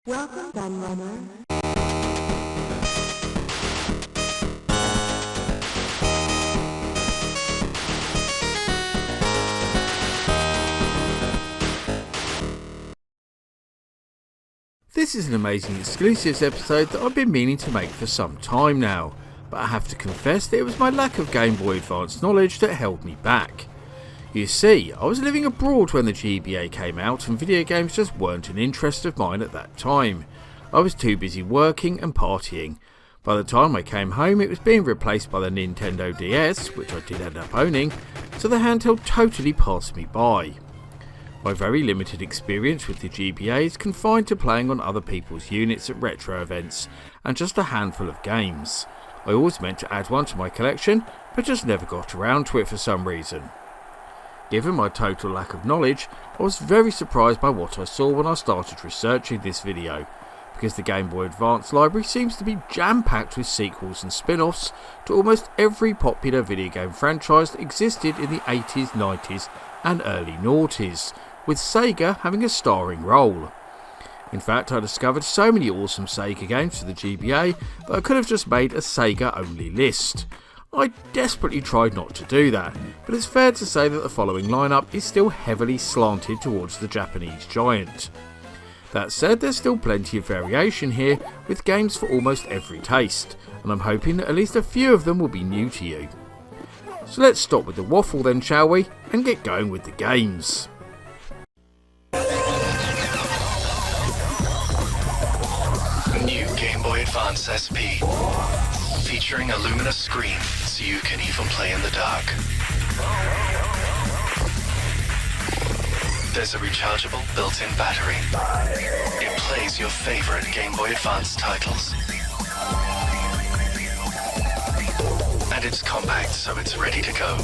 Welcome, gun runner. This is an amazing exclusives episode that I've been meaning to make for some time now, but I have to confess that it was my lack of Game Boy Advance knowledge that held me back. You see, I was living abroad when the GBA came out and video games just weren't an interest of mine at that time. I was too busy working and partying. By the time I came home it was being replaced by the Nintendo DS, which I did end up owning, so the handheld totally passed me by. My very limited experience with the GBA is confined to playing on other people's units at retro events and just a handful of games. I always meant to add one to my collection, but just never got around to it for some reason. Given my total lack of knowledge, I was very surprised by what I saw when I started researching this video, because the Game Boy Advance library seems to be jam-packed with sequels and spin-offs to almost every popular video game franchise that existed in the 80s, 90s and early noughties, with Sega having a starring role. In fact, I discovered so many awesome Sega games for the GBA that I could have just made a Sega-only list. I desperately tried not to do that, but it's fair to say that the following lineup is still heavily slanted towards the Japanese giant. That said, there's still plenty of variation here, with games for almost every taste, and I'm hoping that at least a few of them will be new to you. So let's stop with the waffle then, shall we, and get going with the games. New Game Boy Advance SP, featuring a luminous screen so you can even play in the dark. There's a rechargeable built-in battery. It plays your favorite Game Boy Advance titles. And it's compact, so it's ready to go.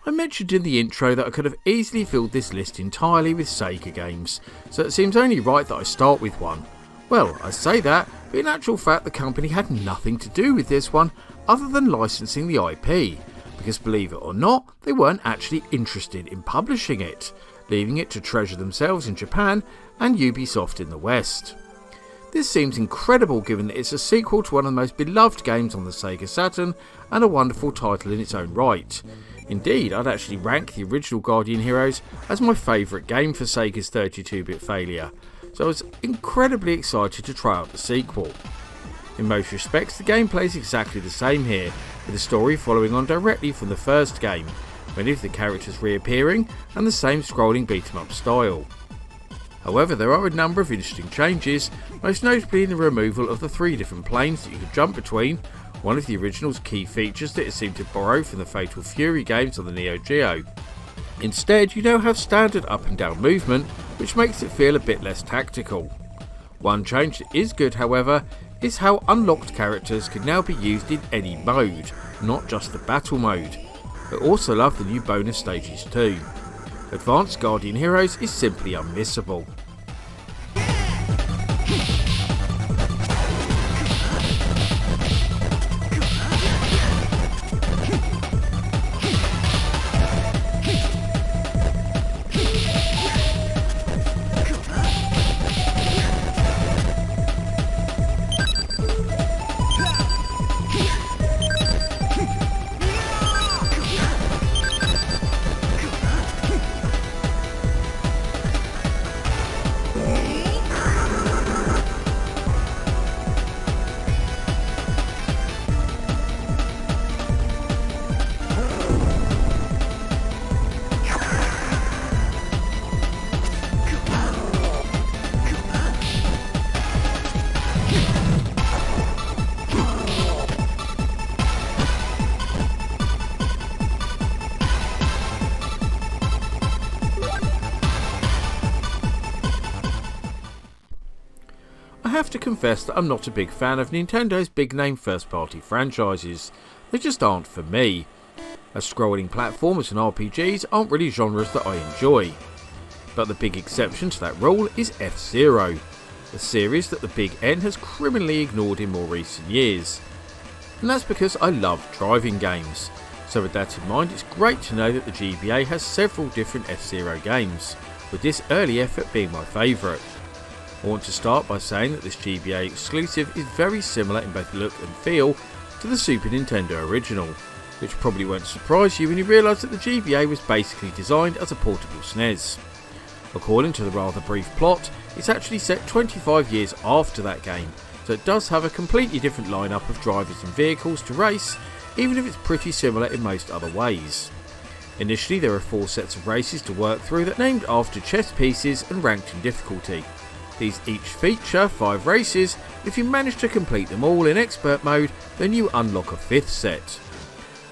I mentioned in the intro that I could have easily filled this list entirely with Sega games, so it seems only right that I start with one. Well, I say that, but in actual fact the company had nothing to do with this one other than licensing the IP, because believe it or not, they weren't actually interested in publishing it, leaving it to Treasure themselves in Japan and Ubisoft in the West. This seems incredible given that it's a sequel to one of the most beloved games on the Sega Saturn and a wonderful title in its own right. Indeed, I'd actually rank the original Guardian Heroes as my favourite game for Sega's 32-bit failure, so I was incredibly excited to try out the sequel. In most respects, the gameplay is exactly the same here, with the story following on directly from the first game, many of the characters reappearing and the same scrolling beat-em-up style. However, there are a number of interesting changes, most notably in the removal of the 3 different planes that you could jump between, one of the original's key features that it seemed to borrow from the Fatal Fury games on the Neo Geo. Instead, you now have standard up and down movement, which makes it feel a bit less tactical. One change that is good, however, is how unlocked characters can now be used in any mode, not just the battle mode. I also love the new bonus stages too. Advanced Guardian Heroes is simply unmissable. I have to confess that I'm not a big fan of Nintendo's big name first party franchises. They just aren't for me, as scrolling platformers and RPGs aren't really genres that I enjoy. But the big exception to that rule is F-Zero, a series that the Big N has criminally ignored in more recent years. And that's because I love driving games, So with that in mind, it's great to know that the GBA has several different F-Zero games, with this early effort being my favourite. I want to start by saying that this GBA exclusive is very similar in both look and feel to the Super Nintendo original, which probably won't surprise you when you realise that the GBA was basically designed as a portable SNES. According to the rather brief plot, it's actually set 25 years after that game, so it does have a completely different lineup of drivers and vehicles to race, even if it's pretty similar in most other ways. Initially there are 4 sets of races to work through that are named after chess pieces and ranked in difficulty. These each feature 5 races, and if you manage to complete them all in expert mode, then you unlock a 5th set.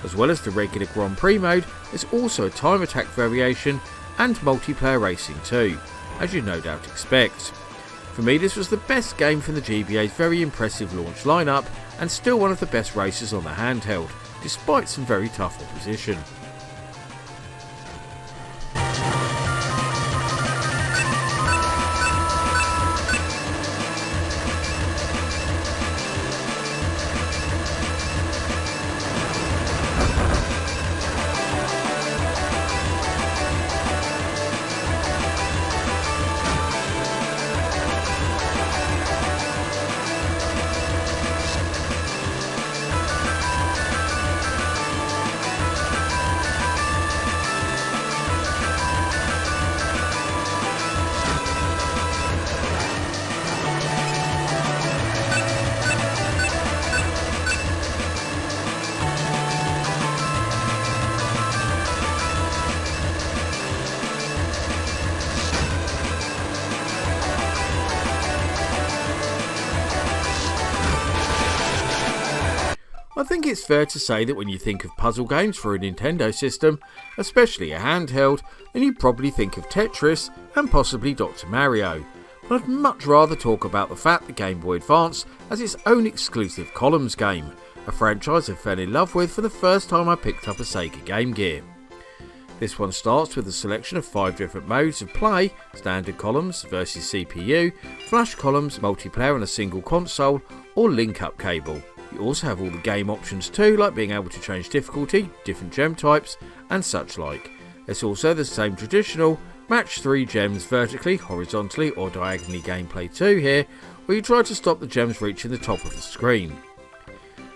As well as the regular Grand Prix mode, there's also a time attack variation and multiplayer racing too, as you'd no doubt expect. For me, this was the best game from the GBA's very impressive launch lineup, and still one of the best races on the handheld, despite some very tough opposition. I think it's fair to say that when you think of puzzle games for a Nintendo system, especially a handheld, then you probably think of Tetris and possibly Dr. Mario. But I'd much rather talk about the fact that Game Boy Advance has its own exclusive Columns game, a franchise I fell in love with for the first time I picked up a Sega Game Gear. This one starts with a selection of 5 different modes of play: standard columns versus CPU, flash columns, multiplayer on a single console, or link-up cable. You also have all the game options too, like being able to change difficulty, different gem types, and such like. There's also the same traditional match 3 gems vertically, horizontally, or diagonally gameplay too here, where you try to stop the gems reaching the top of the screen.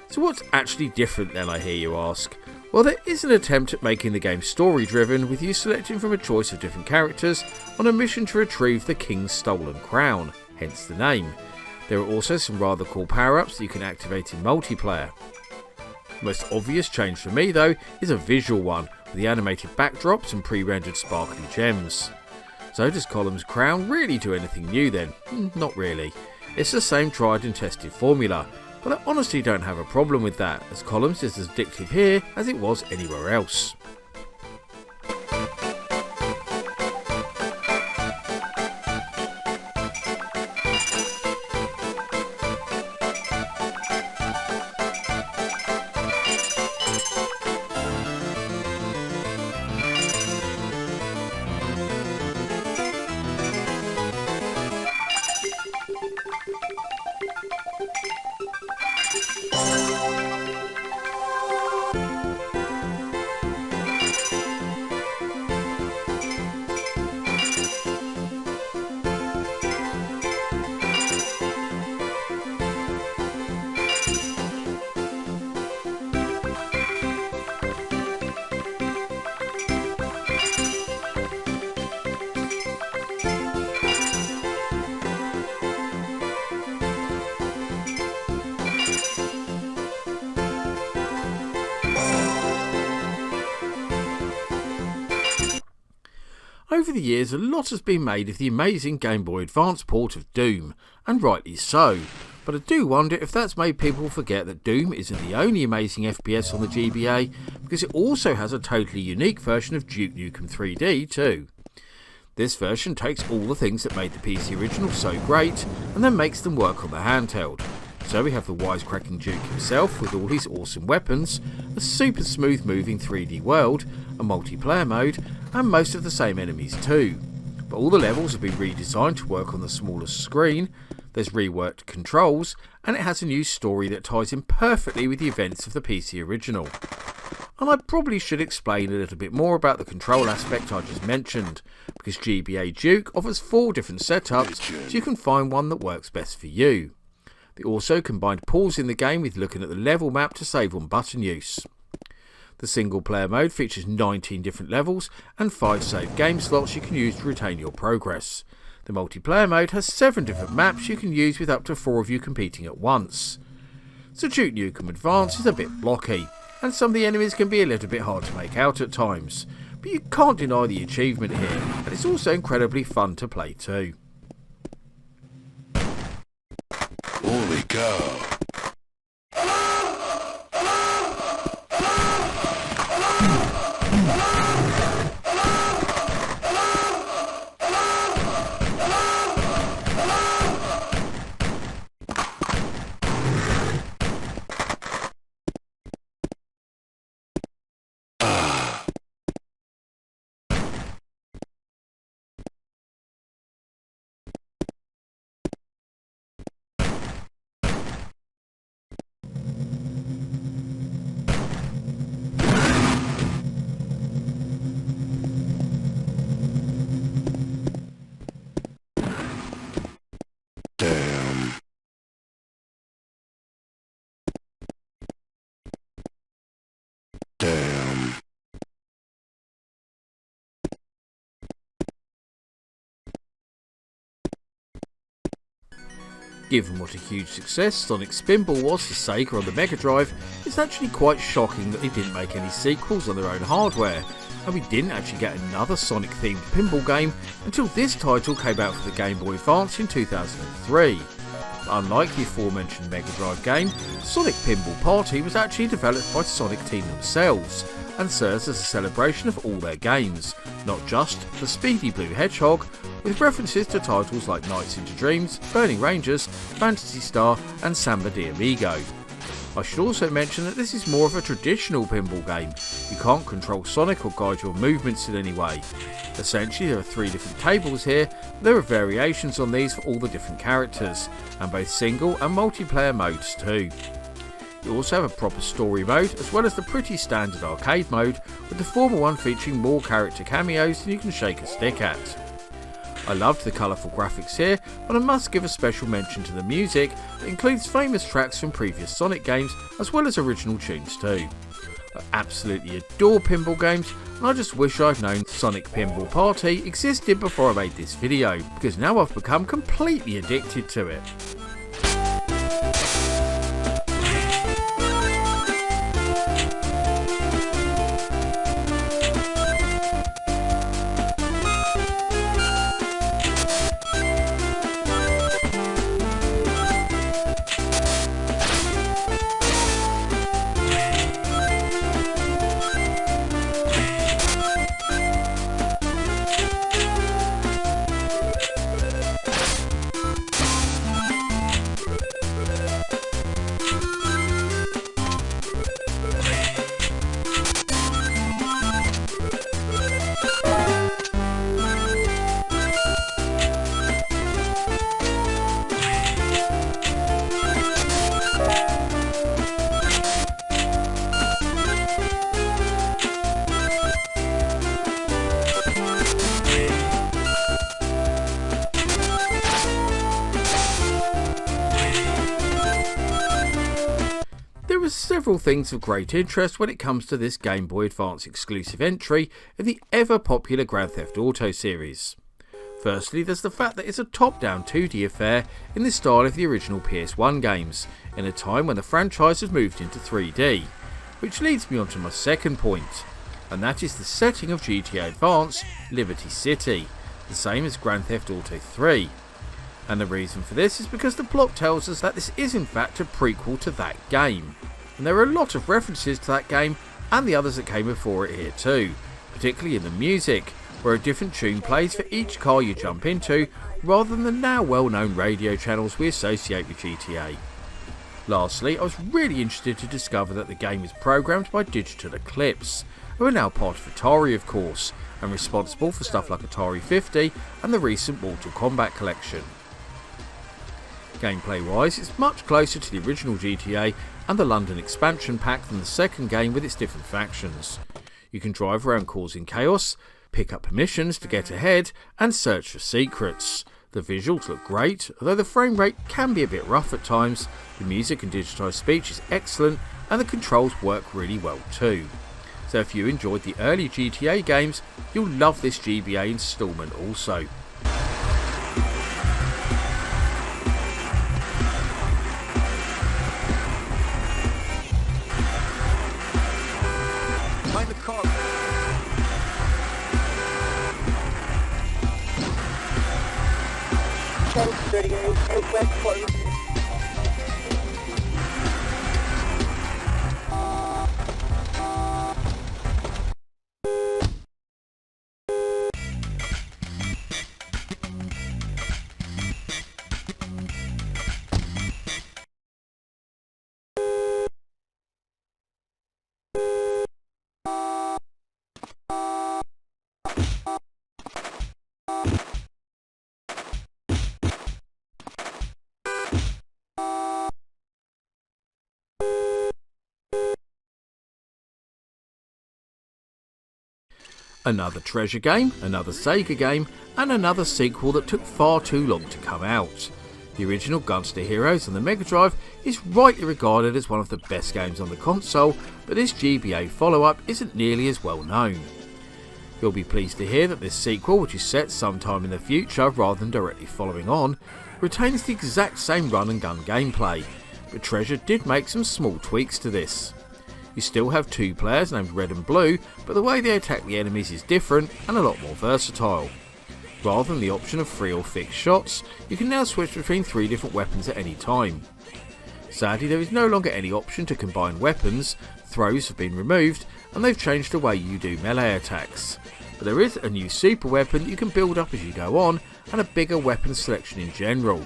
So what's actually different then, I hear you ask? Well, there is an attempt at making the game story driven, with you selecting from a choice of different characters on a mission to retrieve the King's Stolen Crown, hence the name. There are also some rather cool power-ups that you can activate in multiplayer. The most obvious change for me though is a visual one, with the animated backdrops and pre-rendered sparkly gems. So does Columns Crown really do anything new then? Not really. It's the same tried and tested formula, but I honestly don't have a problem with that, as Columns is as addictive here as it was anywhere else. Over the years, a lot has been made of the amazing Game Boy Advance port of Doom, and rightly so, but I do wonder if that's made people forget that Doom isn't the only amazing FPS on the GBA, because it also has a totally unique version of Duke Nukem 3D too. This version takes all the things that made the PC original so great, and then makes them work on the handheld. So we have the wisecracking Duke himself with all his awesome weapons, a super smooth moving 3D world, a multiplayer mode, and most of the same enemies too. But all the levels have been redesigned to work on the smallest screen, there's reworked controls, and it has a new story that ties in perfectly with the events of the PC original. And I probably should explain a little bit more about the control aspect I just mentioned, because GBA Duke offers 4 different setups, so you can find one that works best for you. They also combined pause in the game with looking at the level map to save on button use. The single player mode features 19 different levels and 5 save game slots you can use to retain your progress. The multiplayer mode has 7 different maps you can use with up to 4 of you competing at once. So Duke Nukem Advance is a bit blocky, and some of the enemies can be a little bit hard to make out at times, but you can't deny the achievement here, and it's also incredibly fun to play too. Holy cow. Damn. Damn. Given what a huge success Sonic's Spinball was for Sega on the Mega Drive, it's actually quite shocking that they didn't make any sequels on their own hardware, and we didn't actually get another Sonic themed pinball game until this title came out for the Game Boy Advance in 2003. Unlike the aforementioned Mega Drive game, Sonic Pinball Party was actually developed by Sonic Team themselves, and serves as a celebration of all their games, not just the Speedy Blue Hedgehog, with references to titles like Nights into Dreams, Burning Rangers, Phantasy Star and Samba de Amigo. I should also mention that this is more of a traditional pinball game. You can't control Sonic or guide your movements in any way. Essentially there are 3 different tables here, but there are variations on these for all the different characters, and both single and multiplayer modes too. You also have a proper story mode, as well as the pretty standard arcade mode, with the former one featuring more character cameos than you can shake a stick at. I loved the colourful graphics here, but I must give a special mention to the music that includes famous tracks from previous Sonic games, as well as original tunes too. I absolutely adore pinball games, and I just wish I'd known Sonic Pinball Party existed before I made this video, because now I've become completely addicted to it. There are several things of great interest when it comes to this Game Boy Advance exclusive entry in the ever popular Grand Theft Auto series. Firstly, there's the fact that it's a top-down 2D affair in the style of the original PS1 games, in a time when the franchise has moved into 3D, which leads me on to my second point, and that is the setting of GTA Advance, Liberty City, the same as Grand Theft Auto 3. And the reason for this is because the plot tells us that this is in fact a prequel to that game, and there are a lot of references to that game and the others that came before it here too, particularly in the music, where a different tune plays for each car you jump into, rather than the now well-known radio channels we associate with GTA. Lastly, I was really interested to discover that the game is programmed by Digital Eclipse, who are now part of Atari of course, and responsible for stuff like Atari 50 and the recent Mortal Kombat collection. Gameplay wise, it's much closer to the original GTA and the London expansion pack than the second game with its different factions. You can drive around causing chaos, pick up permissions to get ahead, and search for secrets. The visuals look great, although the frame rate can be a bit rough at times. The music and digitised speech is excellent, and the controls work really well too. So if you enjoyed the early GTA games, you'll love this GBA instalment also. Find the car. Another Treasure game, another Sega game, and another sequel that took far too long to come out. The original Gunster Heroes on the Mega Drive is rightly regarded as one of the best games on the console, but this GBA follow-up isn't nearly as well known. You'll be pleased to hear that this sequel, which is set sometime in the future rather than directly following on, retains the exact same run and gun gameplay, but Treasure did make some small tweaks to this. You still have two players named Red and Blue, but the way they attack the enemies is different and a lot more versatile. Rather than the option of 3 or fixed shots, you can now switch between 3 different weapons at any time. Sadly, there is no longer any option to combine weapons, throws have been removed, and they've changed the way you do melee attacks. But there is a new super weapon you can build up as you go on, and a bigger weapon selection in general.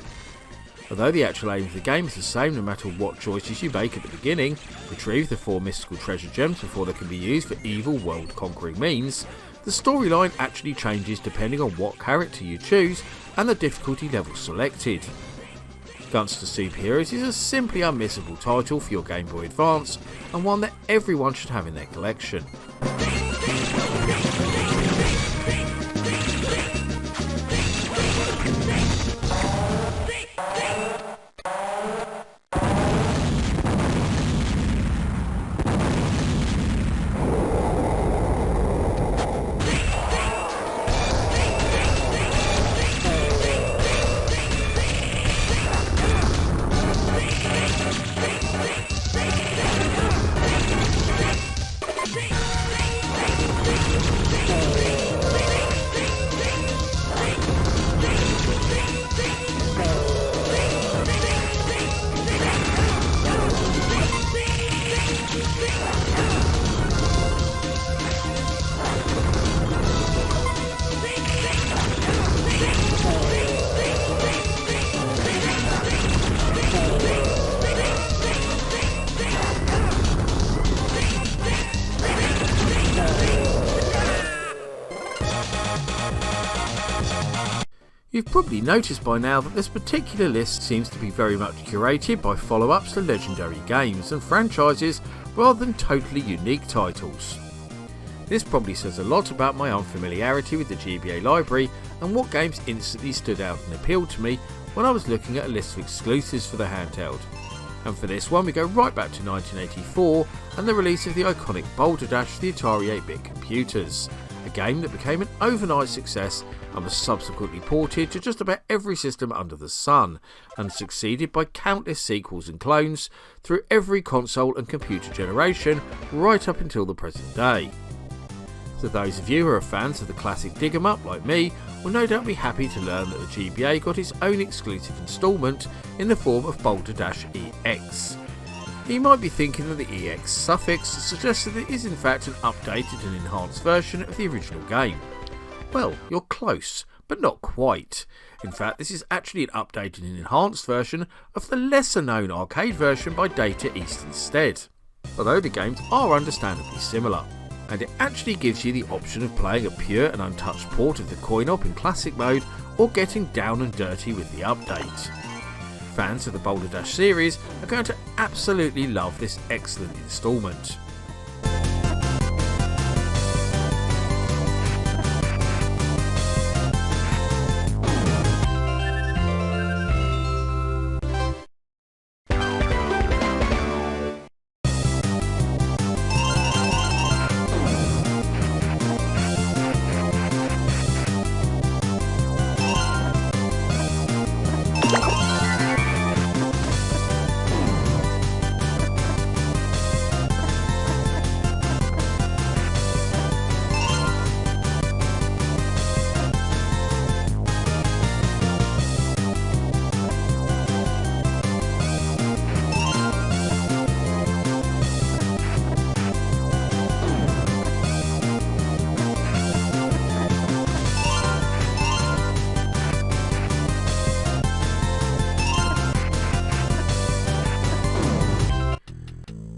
Although the actual aim of the game is the same no matter what choices you make at the beginning, retrieve the 4 mystical treasure gems before they can be used for evil world conquering means, the storyline actually changes depending on what character you choose and the difficulty level selected. Gunster Superheroes is a simply unmissable title for your Game Boy Advance, and one that everyone should have in their collection. You've probably noticed by now that this particular list seems to be very much curated by follow-ups to legendary games and franchises rather than totally unique titles. This probably says a lot about my unfamiliarity with the GBA library and what games instantly stood out and appealed to me when I was looking at a list of exclusives for the handheld. And for this one we go right back to 1984 and the release of the iconic Boulder Dash for the Atari 8-bit computers, a game that became an overnight success and was subsequently ported to just about every system under the sun, and succeeded by countless sequels and clones through every console and computer generation right up until the present day. So those of you who are fans of the classic dig 'em up like me will no doubt be happy to learn that the GBA got its own exclusive instalment in the form of Boulder Dash EX. You might be thinking that the EX suffix suggests that it is in fact an updated and enhanced version of the original game. Well, you're close, but not quite. In fact, this is actually an updated and enhanced version of the lesser known arcade version by Data East instead, although the games are understandably similar. And it actually gives you the option of playing a pure and untouched port of the coin-op in classic mode or getting down and dirty with the update. Fans of the Boulder Dash series are going to absolutely love this excellent instalment.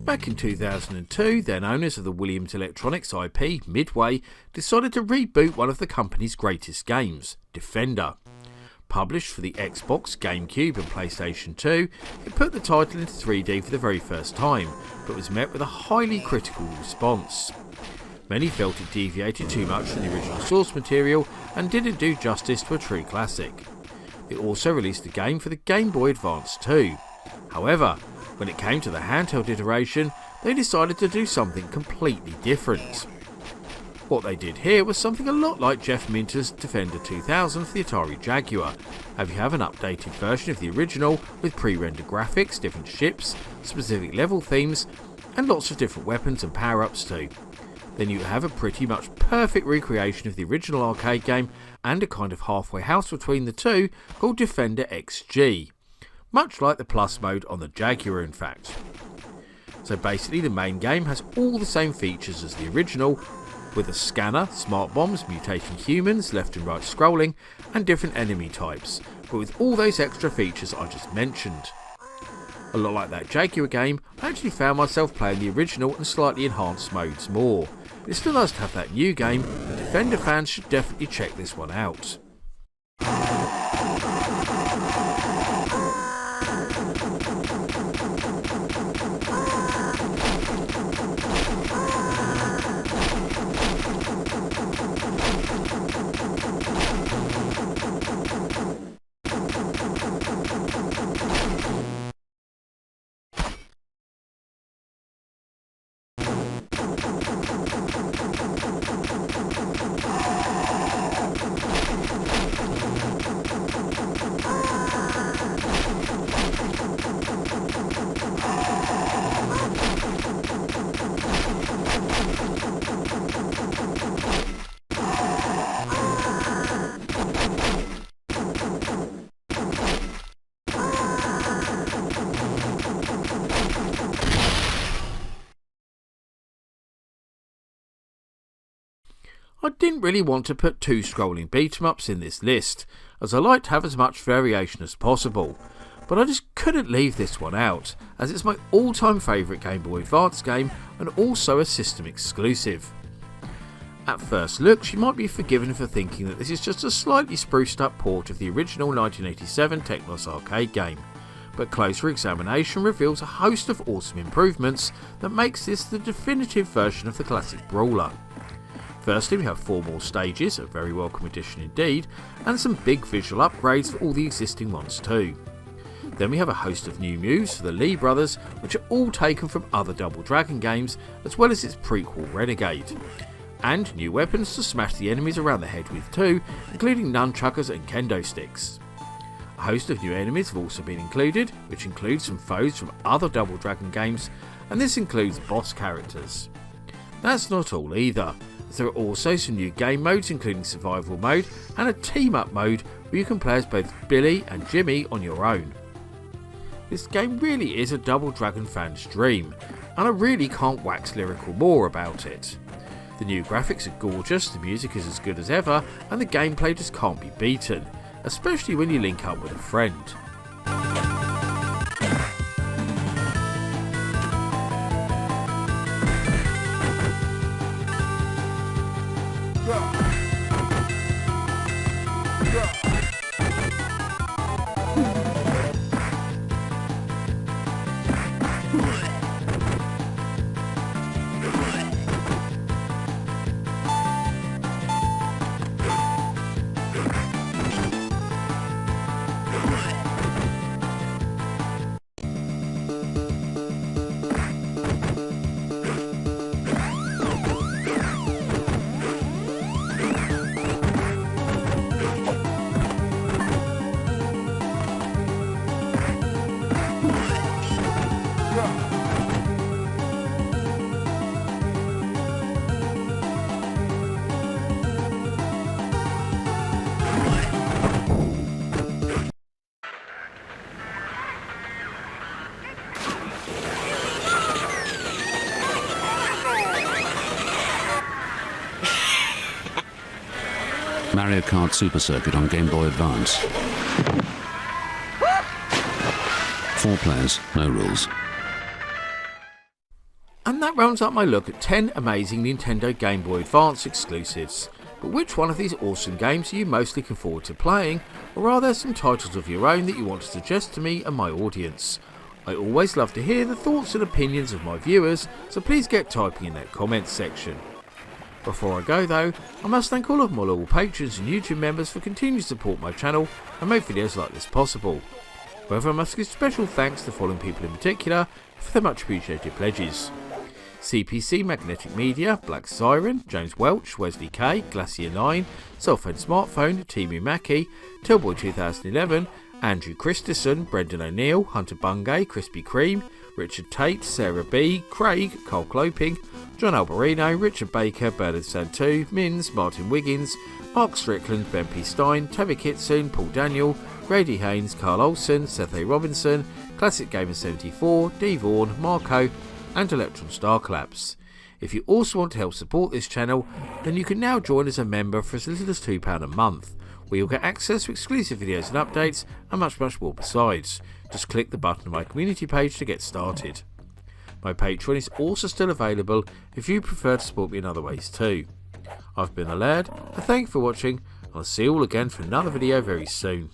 Back in 2002, then owners of the Williams Electronics IP, Midway, decided to reboot one of the company's greatest games, Defender. Published for the Xbox, GameCube and PlayStation 2, it put the title into 3D for the very first time, but was met with a highly critical response. Many felt it deviated too much from the original source material and didn't do justice to a true classic. It also released the game for the Game Boy Advance too. However, when it came to the handheld iteration, they decided to do something completely different. What they did here was something a lot like Jeff Minter's Defender 2000 for the Atari Jaguar. You have an updated version of the original with pre-rendered graphics, different ships, specific level themes, and lots of different weapons and power-ups too. Then you have a pretty much perfect recreation of the original arcade game and a kind of halfway house between the two called Defender XG. Much like the Plus mode on the Jaguar in fact. So basically the main game has all the same features as the original, with a scanner, smart bombs, mutating humans, left and right scrolling, and different enemy types, but with all those extra features I just mentioned. A lot like that Jaguar game, I actually found myself playing the original and slightly enhanced modes more. But it's still nice to have that new game, and Defender fans should definitely check this one out. I didn't really want to put two scrolling beat-em-ups in this list, as I like to have as much variation as possible, but I just couldn't leave this one out, as it's my all-time favourite Game Boy Advance game and also a system exclusive. At first look, you might be forgiven for thinking that this is just a slightly spruced up port of the original 1987 Technos arcade game, but closer examination reveals a host of awesome improvements that makes this the definitive version of the classic brawler. Firstly, we have 4 more stages, a very welcome addition indeed, and some big visual upgrades for all the existing ones too. Then we have a host of new moves for the Lee brothers, which are all taken from other Double Dragon games, as well as its prequel Renegade. And new weapons to smash the enemies around the head with too, including nunchuckers and kendo sticks. A host of new enemies have also been included, which includes some foes from other Double Dragon games, and this includes boss characters. That's not all either, as there are also some new game modes including survival mode and a team up mode where you can play as both Billy and Jimmy on your own. This game really is a Double Dragon fan's dream, and I really can't wax lyrical more about it. The new graphics are gorgeous, the music is as good as ever, and the gameplay just can't be beaten, especially when you link up with a friend. Mario Kart Super Circuit on Game Boy Advance. 4 players, no rules. And that rounds up my look at 10 amazing Nintendo Game Boy Advance exclusives. But which one of these awesome games are you most looking forward to playing, or are there some titles of your own that you want to suggest to me and my audience? I always love to hear the thoughts and opinions of my viewers, so please get typing in that comments section. Before I go though, I must thank all of my loyal patrons and YouTube members for continuing to support my channel and make videos like this possible. However, I must give special thanks to the following people in particular for their much appreciated pledges: CPC Magnetic Media, Black Siren, James Welch, Wesley K, Glacier 9, Cellphone Smartphone, Timu Mackie, Tillboy 2011, Andrew Christensen, Brendan O'Neill, Hunter Bungay, Krispy Kreme, Richard Tate, Sarah B, Craig, Cole Cloping, John Alberino, Richard Baker, Bernard Santu, Mins, Martin Wiggins, Mark Strickland, Ben P. Stein, Toby Kitson, Paul Daniel, Grady Haynes, Carl Olsen, Seth A. Robinson, Classic Gamer 74, D. Vaughan, Marco, and Electron Star Collapse. If you also want to help support this channel, then you can now join as a member for as little as £2 a month, where you'll get access to exclusive videos and updates and much more besides. Just click the button on my community page to get started. My Patreon is also still available if you prefer to support me in other ways too. I've been the Laird, and thank you for watching, and I'll see you all again for another video very soon.